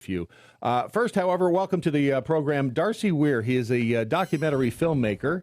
few. First, however, welcome to the program, Darcy Weir. He is a documentary filmmaker.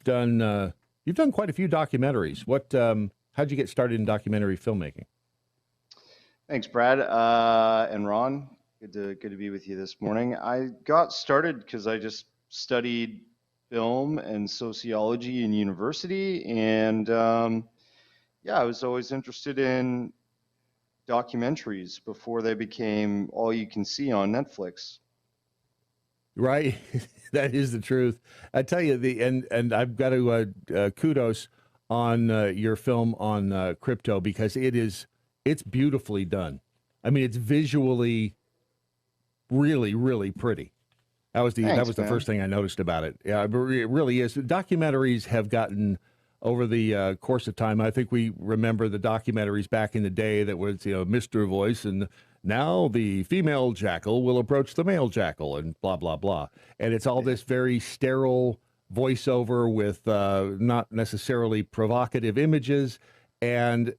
You've done quite a few documentaries. How'd you get started in documentary filmmaking? Thanks, Brad and Ron. Good to be with you this morning. I got started because I just studied film and sociology in university, and I was always interested in documentaries before they became all you can see on Netflix. Right, that is the truth. I tell you, and I've got to kudos on your film on crypto, because it's beautifully done. I mean, it's visually really, really pretty. That was the first thing I noticed about it. Yeah, it really is. Documentaries have gotten, over the course of time, I think we remember the documentaries back in the day that was, Mr. Voice, and now the female jackal will approach the male jackal, and blah, blah, blah. And it's all this very sterile voiceover with not necessarily provocative images. And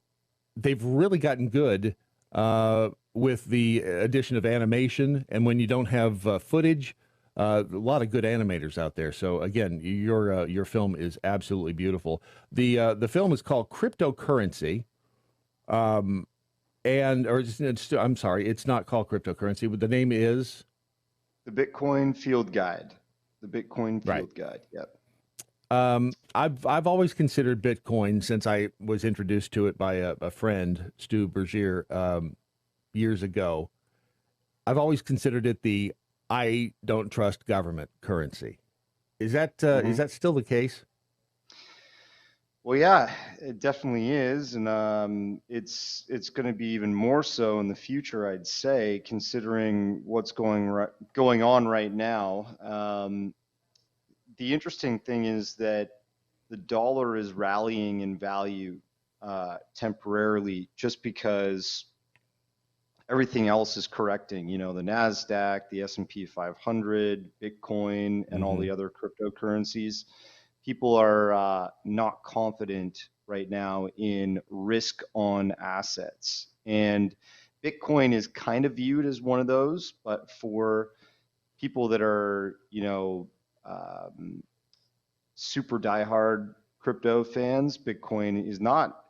they've really gotten good with the addition of animation. And when you don't have footage, a lot of good animators out there. So again, your film is absolutely beautiful. The film is called Cryptocurrency, I'm sorry, it's not called Cryptocurrency, but the name is The Bitcoin Field Guide. The Bitcoin Field Guide. Yep. I've always considered Bitcoin, since I was introduced to it by a friend, Stu Bergier, years ago. I've always considered it the I don't trust government currency. Is that still the case? Well, yeah, it definitely is, and it's going to be even more so in the future, I'd say, considering what's going on right now. The interesting thing is that the dollar is rallying in value temporarily, just because everything else is correcting. The NASDAQ, the S&P 500, Bitcoin, and all the other cryptocurrencies. People are not confident right now in risk on assets. And Bitcoin is kind of viewed as one of those, but for people that are, super diehard crypto fans, Bitcoin is not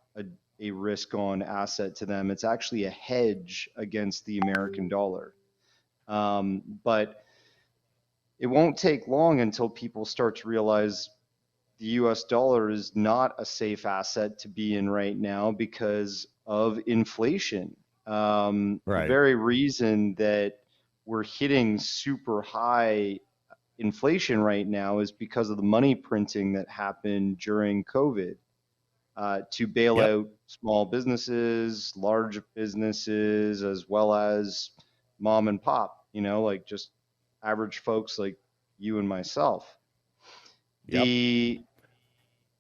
a risk on asset to them. It's actually a hedge against the American dollar. But it won't take long until people start to realize the US dollar is not a safe asset to be in right now because of inflation. The very reason that we're hitting super high inflation right now is because of the money printing that happened during COVID to bail out small businesses, large businesses, as well as mom and pop, like just average folks like you and myself. The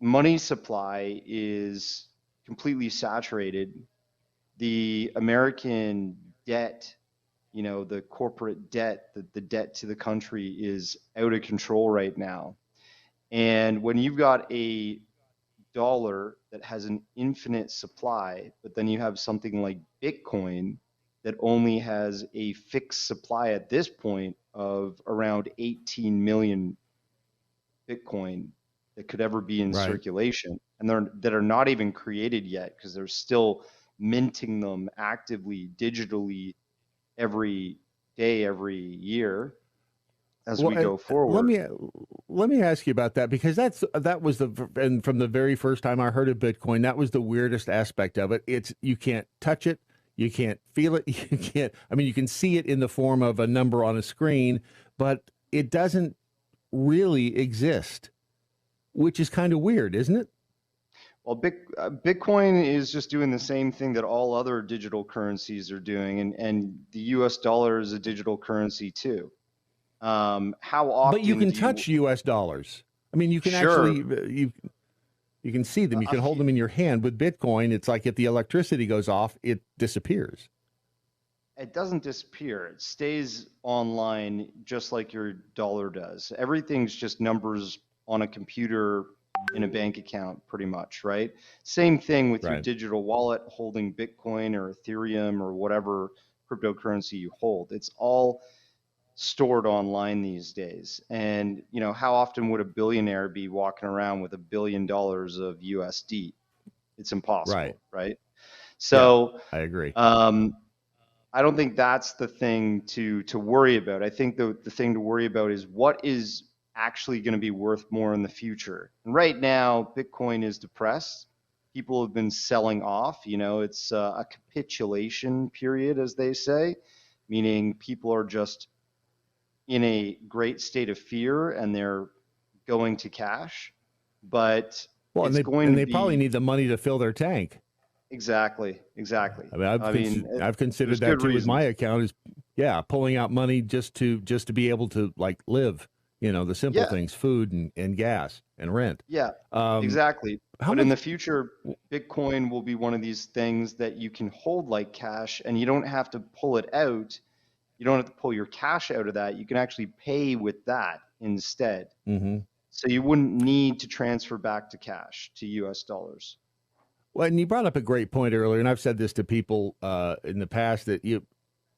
money supply is completely saturated. The American debt, the corporate debt, the debt to the country is out of control right now. And when you've got a dollar that has an infinite supply, but then you have something like Bitcoin that only has a fixed supply at this point of around 18 million Bitcoin that could ever be in circulation, and that are not even created yet, because they're still minting them actively, digitally, every day, every year as we go forward. Let me ask you about that, because that was and from the very first time I heard of Bitcoin, that was the weirdest aspect of it. You can't touch it, you can't feel it, you can see it in the form of a number on a screen, but it doesn't really exist, which is kind of weird, isn't it? Well, Bitcoin is just doing the same thing that all other digital currencies are doing, and the US dollar is a digital currency too. How often? But you can touch US dollars. You can actually, you can see them. You can hold them in your hand. With Bitcoin, it's like if the electricity goes off, it disappears. It doesn't disappear. It stays online just like your dollar does. Everything's just numbers on a computer in a bank account, pretty much, right? Same thing with your digital wallet holding Bitcoin or Ethereum or whatever cryptocurrency you hold. It's all stored online these days. And, you know, how often would a billionaire be walking around with $1 billion of USD? It's impossible, right? Yeah, So, I agree. I don't think that's the thing to worry about. I think the thing to worry about is what is actually going to be worth more in the future. And right now, Bitcoin is depressed. People have been selling off. You know, it's a capitulation period, as they say, meaning people are just in a great state of fear and they're going to cash. But Well, it's going and to they probably be need the money to fill their tank. exactly. I mean, I've considered There's that good too with my reasons. account, is yeah, pulling out money just to be able to like live, you know, the simple Yeah. things, food and gas and rent. Yeah, Um, exactly. how But in much? the future, Bitcoin will be one of these things that you can hold like cash and you don't have to pull it out. You don't have to pull your cash out of that. You can actually pay with that instead. Mm-hmm. So you wouldn't need to transfer back to cash, to US dollars. Well, and you brought up a great point earlier, and I've said this to people in the past, that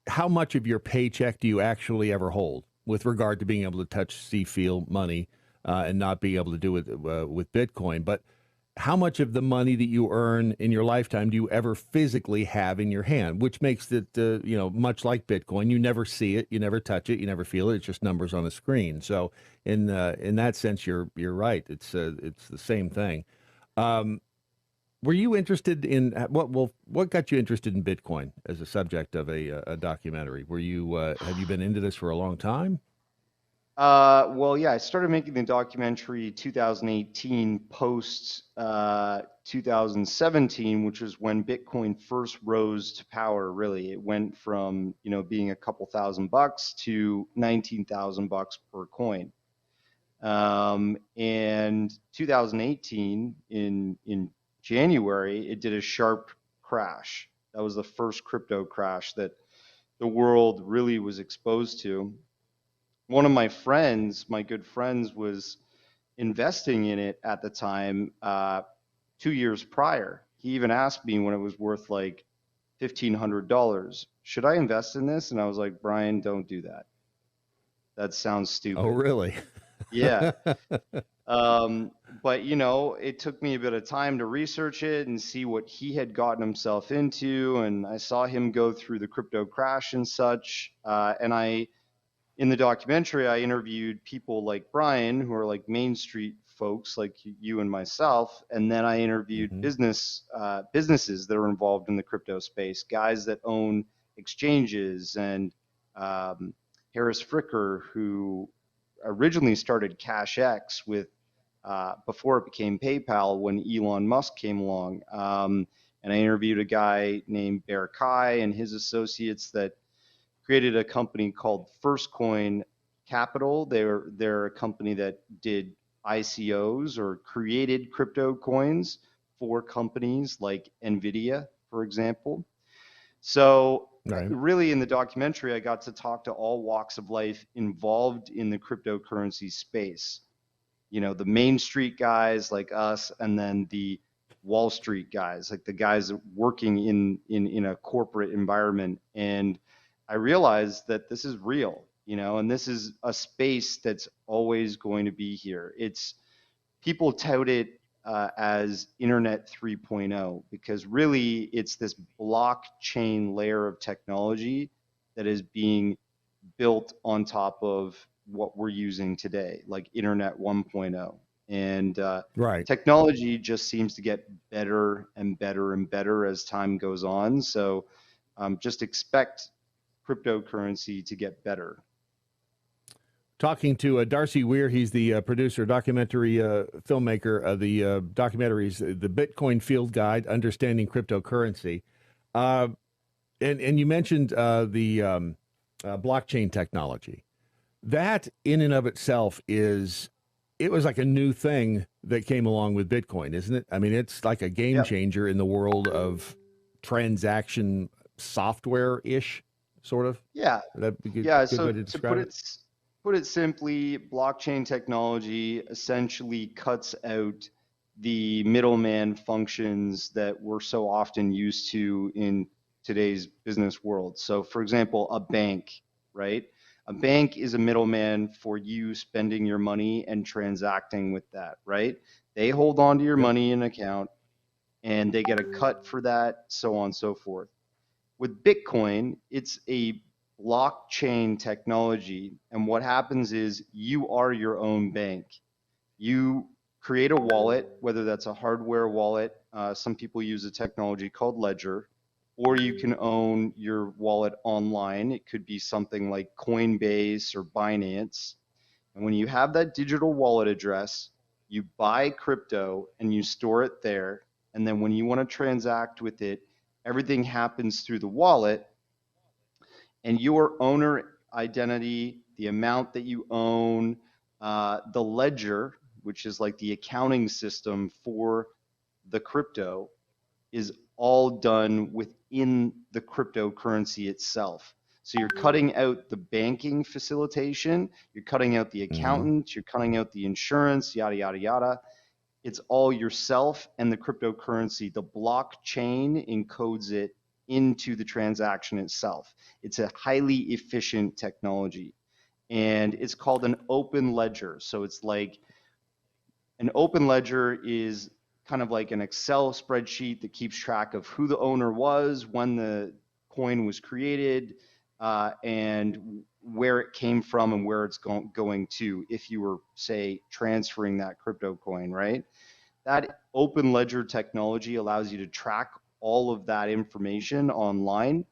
how much of your paycheck do you actually ever hold with regard to being able to touch, see, feel money, and not being able to do it with Bitcoin? But how much of the money that you earn in your lifetime do you ever physically have in your hand? Which makes it, much like Bitcoin, you never see it, you never touch it, you never feel it. It's just numbers on a screen. So in that sense, you're right. It's the same thing. Um, were you interested in what got you interested in Bitcoin as a subject of a documentary? Were you have you been into this for a long time? Well, yeah, I started making the documentary 2018 post 2017, which is when Bitcoin first rose to power. Really, it went from, you know, being a couple $1,000 to 19,000 bucks per coin. And 2018 in January, it did a sharp crash. That was the first crypto crash that the world really was exposed to. One of my friends, my good friends, was investing in it at the time, 2 years prior. He even asked me when it was worth like $1,500, should I invest in this? And I was like, Brian, don't do that. That sounds Oh, stupid. really? Yeah. Um, but you know, it took me a bit of time to research it and see what he had gotten himself into. And I saw him go through the crypto crash and such. In the documentary, I interviewed people like Brian, who are like Main Street folks like you and myself, and then I interviewed Hmm. businesses that are involved in the crypto space, guys that own exchanges, and um, Harris Fricker, who originally started CashX with before it became PayPal when Elon Musk came along. And I interviewed a guy named Beier and his associates that created a company called First Coin Capital. They're a company that did ICOs or created crypto coins for companies like Nvidia, for example. So Right. really in the documentary, I got to talk to all walks of life involved in the cryptocurrency space. You know, the Main Street guys like us, and then the Wall Street guys, like the guys working in a corporate environment. And I realized that this is real, you know, and this is a space that's always going to be here. It's people tout it as Internet 3.0 because really it's this blockchain layer of technology that is being built on top of what we're using today, like Internet 1.0. And Right. technology just seems to get better and better and better as time goes on. So just expect cryptocurrency to get better. Talking to Darcy Weir, he's the producer, documentary filmmaker of the documentaries, The Bitcoin Field Guide, Understanding Cryptocurrency. Uh, and you mentioned the blockchain technology. That in and of itself it was like a new thing that came along with Bitcoin, isn't it? I mean, it's like a game Yep. changer in the world of transaction software-ish, sort of. Yeah. Would that be a Yeah. good way So to to describe it? put it simply, blockchain technology essentially cuts out the middleman functions that we're so often used to in today's business world. So for example, a bank, right? A bank is a middleman for you spending your money and transacting with that, right? They hold on to your money in an account and they get a cut for that, so on and so forth. With Bitcoin, it's a blockchain technology. And what happens is you are your own bank. You create a wallet, whether that's a hardware wallet. Some people use a technology called Ledger, or you can own your wallet online. It could be something like Coinbase or Binance. And when you have that digital wallet address, you buy crypto and you store it there. And then when you want to transact with it, everything happens through the wallet, and your owner identity, the amount that you own, the ledger, which is like the accounting system for the crypto, is all done within the cryptocurrency itself. So you're cutting out the banking facilitation, you're cutting out the accountant, you're cutting out the insurance, yada, yada, yada. It's all yourself and the cryptocurrency. The blockchain encodes it into the transaction itself. It's a highly efficient technology, and it's called an open ledger. So it's like an open ledger is kind of like an Excel spreadsheet that keeps track of who the owner was, when the coin was created, and where it came from and where it's going to, if you were, say, transferring that crypto coin, right? That open ledger technology allows you to track all of that information online,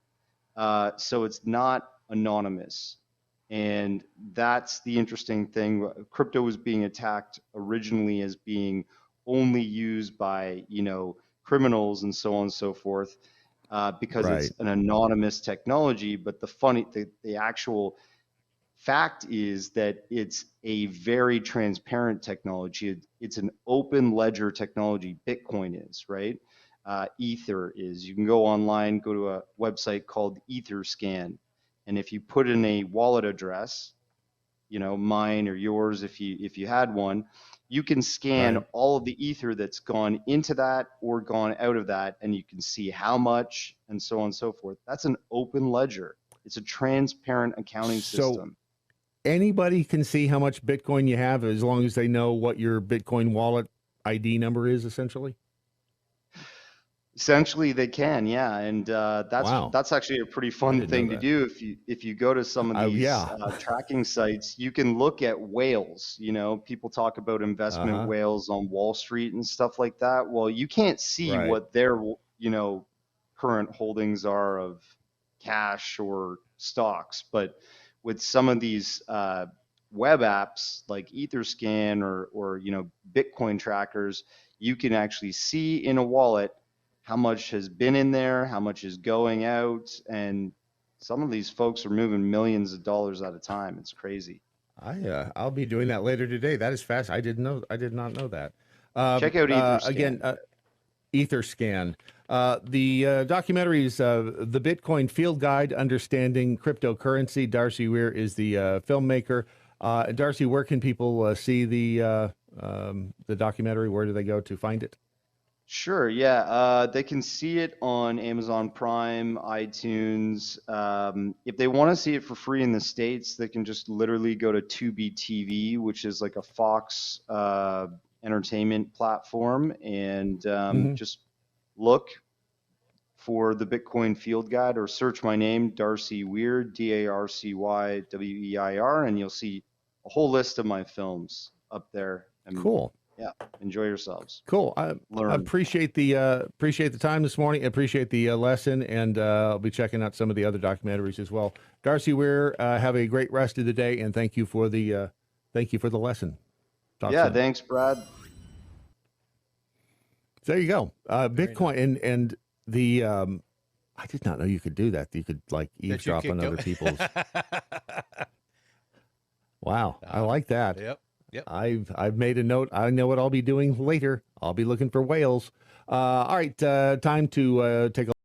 so it's not anonymous. And that's the interesting thing. Crypto was being attacked originally as being only used by, criminals and so on and so forth, because it's an anonymous technology. But the actual fact is that it's a very transparent technology. It's an open ledger technology. Bitcoin is, right? Ether is. You can go online, go to a website called Etherscan, and if you put in a wallet address, mine or yours, if you had one, you can scan all of the ether that's gone into that or gone out of that, and you can see how much and so on and so forth. That's an open ledger. It's a transparent accounting system. Anybody can see how much Bitcoin you have as long as they know what your Bitcoin wallet ID number is, essentially? Essentially, they can, yeah, and that's actually a pretty fun thing to do. If you go to some of these tracking sites, you can look at whales. People talk about investment whales on Wall Street and stuff like that. Well, you can't see what their current holdings are of cash or stocks, but with some of these web apps like Etherscan or Bitcoin trackers, you can actually see in a wallet how much has been in there, how much is going out, and some of these folks are moving millions of dollars at a time. It's crazy. I'll be doing that later today. That is fast. I did not know that. Check out Etherscan. Again, Etherscan. The documentary is The Bitcoin Field Guide, Understanding Cryptocurrency. Darcy Weir is the filmmaker. Darcy, where can people see the documentary? Where do they go to find it? Sure, yeah. They can see it on Amazon Prime, iTunes. If they want to see it for free in the States, they can just literally go to Tubi TV, which is like a Fox entertainment platform, and just look for the Bitcoin Field Guide or search my name, Darcy Weir, DARCYWEIR, and you'll see a whole list of my films up there. And cool. Yeah, enjoy yourselves. Cool. I appreciate the time this morning. I appreciate the lesson, and I'll be checking out some of the other documentaries as well. Darcy Weir, have a great rest of the day, and thank you for the lesson. Talk soon. Thanks, Brad. There you go. Bitcoin and the I did not know you could do that. You could like eavesdrop on other people's. Wow, I like that. Yep. I've made a note. I know what I'll be doing later. I'll be looking for whales. All right, time to take a